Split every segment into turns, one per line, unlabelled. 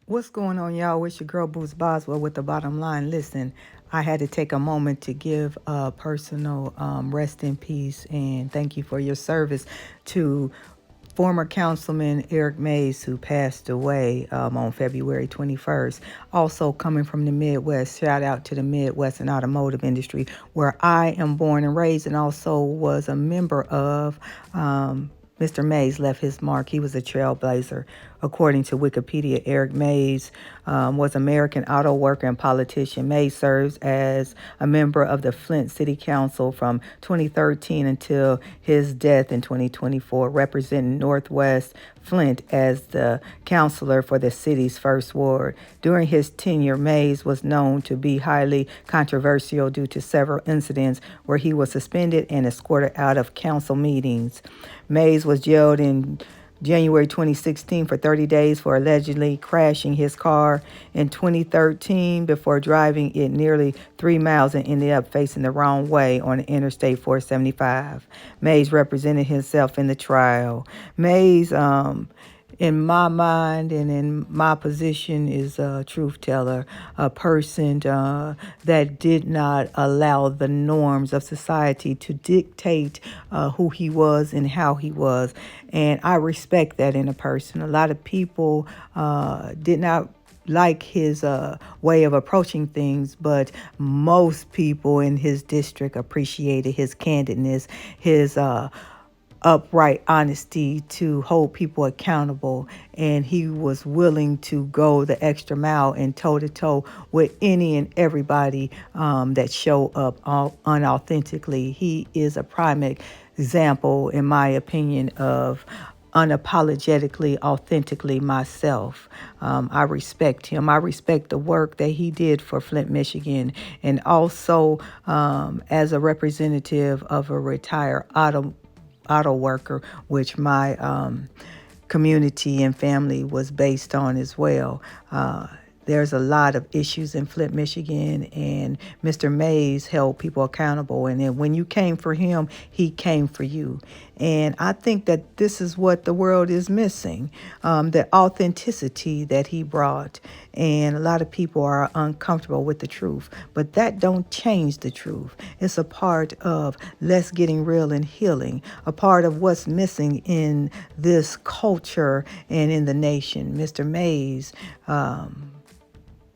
What's going on, y'all? It's your girl, Boots Boswell, with the bottom line. Listen, I had to take a moment to give a personal rest in peace and thank you for your service to former Councilman Eric Mays, who passed away on February 21st. Also coming from the Midwest, shout out to the Midwest and automotive industry, where I am born and raised, and also was a member of. Mr. Mays left his mark. He was a trailblazer. According to Wikipedia, Eric Mays was an American auto worker and politician. Mays serves as a member of the Flint City Council from 2013 until his death in 2024, representing Northwest Flint as the councilor for the city's first ward. During his tenure, Mays was known to be highly controversial due to several incidents where he was suspended and escorted out of council meetings. Mays was jailed in January 2016 for 30 days for allegedly crashing his car in 2013 before driving it nearly 3 miles and ended up facing the wrong way on Interstate 475. Mays represented himself in the trial. Mays, in my mind and in my position, is a truth teller, a person that did not allow the norms of society to dictate who he was and how he was. And I respect that in a person. A lot of people did not like his way of approaching things, but most people in his district appreciated his candidness, his upright honesty to hold people accountable, and he was willing to go the extra mile and toe to toe with any and everybody that show up unauthentically. He is a prime example, in my opinion, of unapologetically, authentically myself. I respect him. I respect the work that he did for Flint, Michigan, and also as a representative of a retired auto worker, which my community and family was based on as well. There's a lot of issues in Flint, Michigan, and Mr. Mays held people accountable. And then when you came for him, he came for you. And I think that this is what the world is missing, the authenticity that he brought. And a lot of people are uncomfortable with the truth, but that don't change the truth. It's a part of let's getting real and healing, a part of what's missing in this culture and in the nation. Mr. Mays,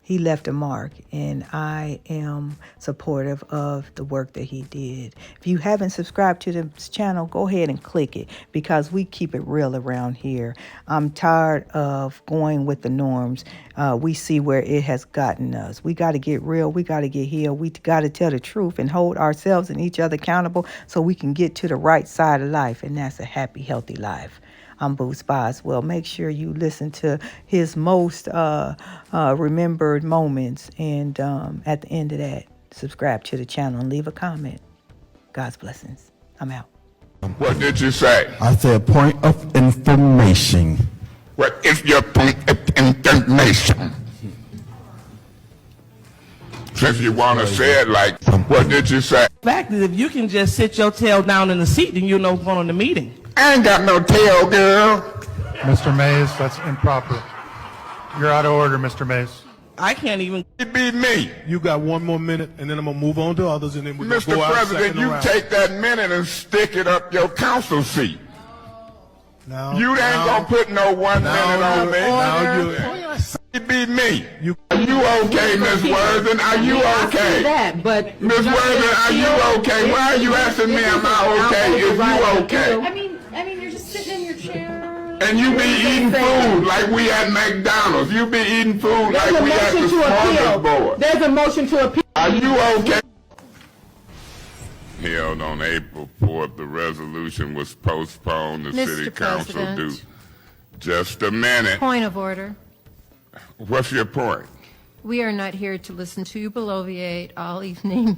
he left a mark, and I am supportive of the work that he did. If you haven't subscribed to this channel, go ahead and click it, because we keep it real around here. I'm tired of going with the norms. We see where it has gotten us. We got to get real. We got to get healed. We got to tell the truth and hold ourselves and each other accountable so we can get to the right side of life, and that's a happy, healthy life. I'm Boots Boswell. Make sure you listen to his most remembered moments. And at the end of that, subscribe to the channel and leave a comment. God's blessings. I'm out.
What did you say?
I said point of information.
What is your point of information? Since you want to say it like, what did you say?
The fact is, if you can just sit your tail down in the seat, then you'll know what's going on in the meeting.
I ain't got no tail, girl.
Mr. Mays, that's improper. You're out of order, Mr. Mays.
I can't even.
It be me.
You got 1 more minute, and then I'm going to move on to others, and then we're going to
Mr.
go out
President,
second
you
round.
take that minute and stick it up your council seat.
Now,
You ain't
now,
gonna put no 1 minute on me.
now you-
It be me.
You-
Are you okay, Miss Worthing? Are you okay?
That, but
Miss Worthing, are you okay? Why are you asking me am I okay? Is you okay?
I mean, you're just sitting in your chair.
And you be eating food like we at McDonald's. You be eating food like we at the smorgasbord.
There's a motion to appeal.
Are you okay? Held on April 4th, the resolution was postponed. The
Mr.
city council
President.
do. Just a minute.
Point of order.
What's your point?
We are not here to listen to you bloviate all evening.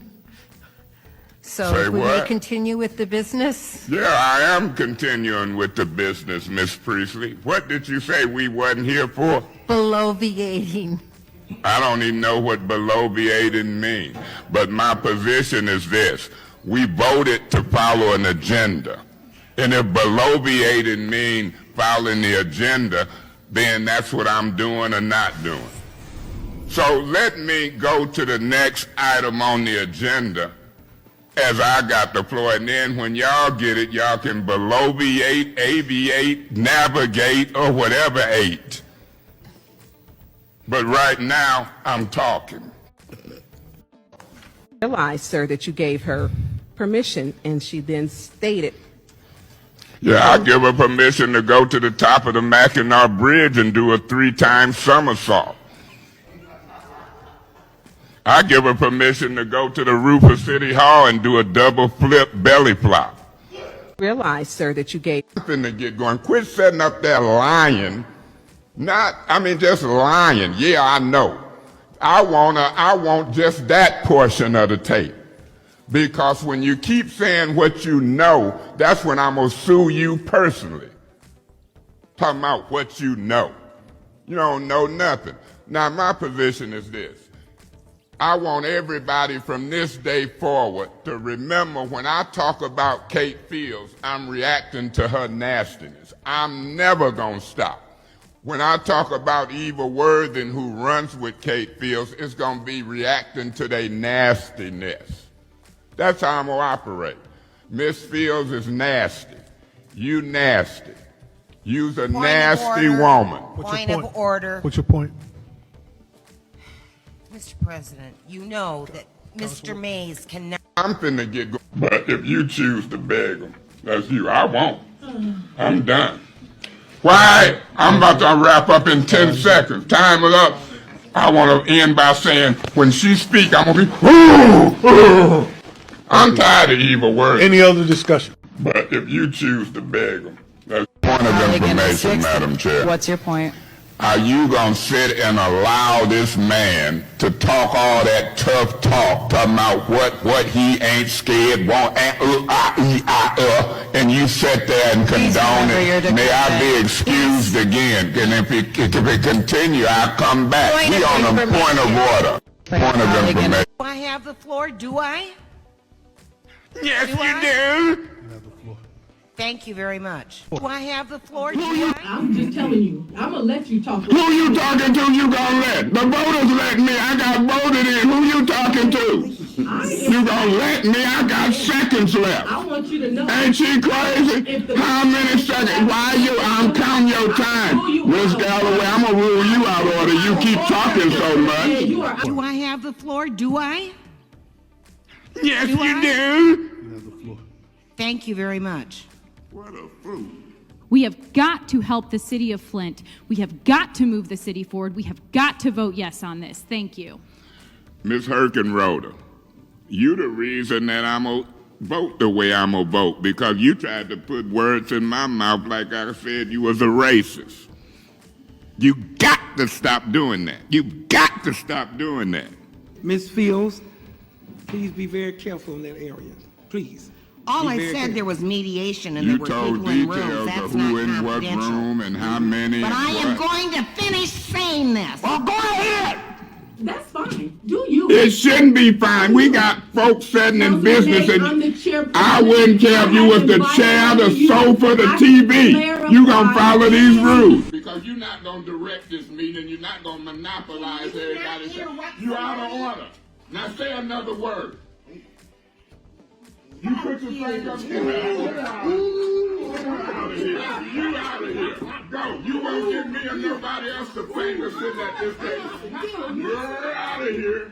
So
Say
if we may
what?
continue with the business.
Yeah, I am continuing with the business, Miss Priestley. What did you say we wasn't here for?
Bloviating.
I don't even know what bloviating means. But my position is this. We voted to follow an agenda. And if bloviating means following the agenda, then that's what I'm doing or not doing. So let me go to the next item on the agenda as I got the floor, and then when y'all get it, y'all can bloviate, aviate, navigate, or whatever ate. But right now, I'm talking.
Realize, sir, that you gave her permission, and she then stated.
Yeah, I give her permission to go to the top of the Mackinac Bridge and do a 3-time somersault. I give her permission to go to the roof of City Hall and do a double flip belly flop.
Realize, sir, that you gave.
I'm finna get going. Quit setting up there lying. Just lying. Yeah, I know. I want just that portion of the tape. Because when you keep saying what you know, that's when I'm gonna sue you personally. Talking about what you know. You don't know nothing. Now, my position is this. I want everybody from this day forward to remember when I talk about Kate Fields, I'm reacting to her nastiness. I'm never gonna stop. When I talk about Eva Worthing, who runs with Kate Fields, it's gonna be reacting to their nastiness. That's how I'm gonna operate. Miss Fields is nasty. You nasty. You's a nasty woman.
Point of order.
What's your point?
Mr. President, you know that Mr. Mays cannot.
I'm finna get going. But if you choose to beg them, that's you. I won't. I'm done. Why? I'm about to wrap up in 10 seconds. Time is up. I want to end by saying, when she speaks, I'm going to be, ooh. I'm tired of evil words.
Any other discussion?
But if you choose to beg them, that's point of information, Madam Chair.
What's your point?
Are you going to sit and allow this man to talk all that tough talk, talking about what he ain't scared, won't, and you sit there and condone it? May I be excused again? And if it continue, I'll come back. He on a point of order. Point of information.
Do I have the floor? Do I?
Yes,
Do
you
I?
do.
Thank you very much. Do I have the floor? Do I?
I'm just telling you. I'm gonna let you talk.
Who you talking to? You gonna let? The voters let me. I got voted in. Who you talking to? You gonna let me? I got seconds left.
I want you to know.
Ain't she crazy? How many seconds? Why you? I'm counting your time. Miss Galloway, I'm gonna rule you out of order. You keep talking so much.
Do I have the floor? Do I?
Yes,
Do
you
I?
do.
Thank you very much.
What a fool.
We have got to help the city of Flint. We have got to move the city forward. We have got to vote yes on this. Thank you.
Ms. Herkenroder, you the reason that I'm going to vote the way I'm going to vote, because you tried to put words in my mouth like I said you was a racist. You got to stop doing that. You got to stop doing that.
Ms. Fields, please be very careful in that area. Please.
All
Be
I
very
said,
careful.
there was mediation and
You
there were
told
people in rooms.
details
That's
of
not
who in what
confidential.
room and how many
But
and
I am
what.
going to finish saying this.
Well, go ahead.
That's fine. Do you?
It shouldn't be fine. We got folks sitting in business,
I'm the
and
chairperson.
I wouldn't care if you was the chair, the
You.
sofa, the
I
TV. You gonna
clarify.
follow these rules. Because you're not gonna direct this meeting. You're not gonna monopolize everybody's. You out of order. Now say another word. You put your finger up here. You out of here. You out of here. Go. You won't give me or nobody else the finger sitting at this table. You're out of here.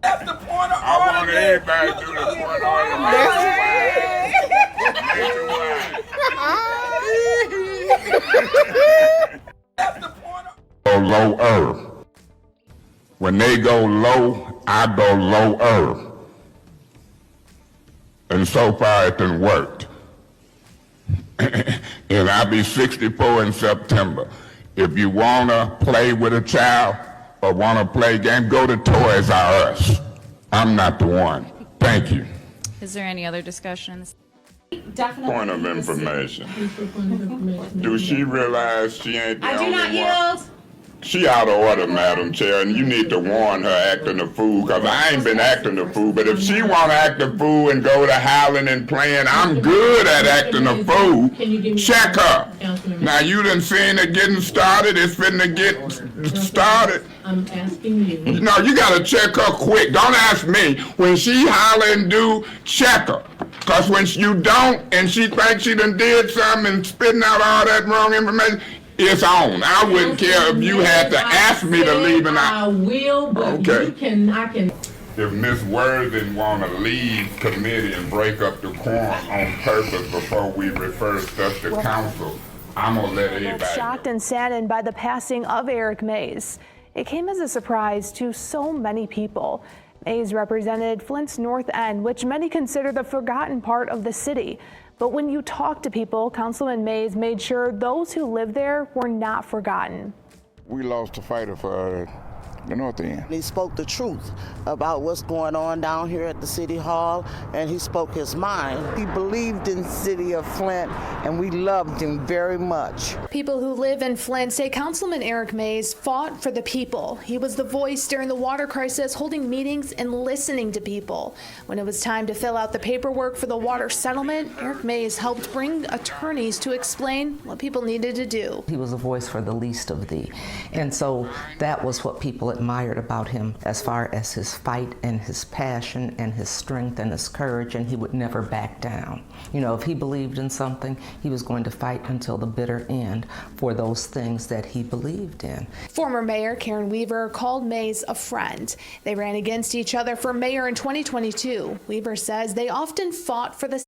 That's the point of
I want everybody to do the point of order.
That's the point of
Go lower. When they go low, I go lower. And so far it done worked. And I'll be 64 in September. If you want to play with a child or want to play a game, go to Toys R Us. I'm not the one. Thank you.
Is there any other discussion?
Definitely.
Point of information. Do she realize she ain't the only one? She out of order, Madam Chair, and you need to warn her acting a fool, because I ain't been acting a fool. But if she want to act a fool and go to howling and playing, I'm good at acting a fool. Check her. Now, you done seen it getting started. It's finna get started.
I'm asking you.
No, you got to check her quick. Don't ask me. When she holler and do, check her. Because when you don't, and she thinks she done did something and spitting out all that wrong information, it's on. I wouldn't care if you had to ask me to leave and
I will, but
Okay.
I can.
If Ms. Worthing want to leave committee and break up the quorum on purpose before we refer stuff to council, I'm going to let everybody.
Shocked and saddened by the passing of Eric Mays. It came as a surprise to so many people. Mays represented Flint's North End, which many consider the forgotten part of the city. But when you talk to people, Councilman Mays made sure those who live there were not forgotten.
We lost a fighter for the North End.
He spoke the truth about what's going on down here at the City Hall, and he spoke his mind. He believed in the city of Flint, and we loved him very much.
People who live in Flint say Councilman Eric Mays fought for the people. He was the voice during the water crisis, holding meetings and listening to people. When it was time to fill out the paperwork for the water settlement, Eric Mays helped bring attorneys to explain what people needed to do.
He was a voice for the least of thee. And so that was what people admired about him, as far as his fight and his passion and his strength and his courage, and he would never back down. You know, if he believed in something, he was going to fight until the bitter end for those things that he believed in.
Former Mayor Karen Weaver called Mays a friend. They ran against each other for mayor in 2022. Weaver says they often fought for the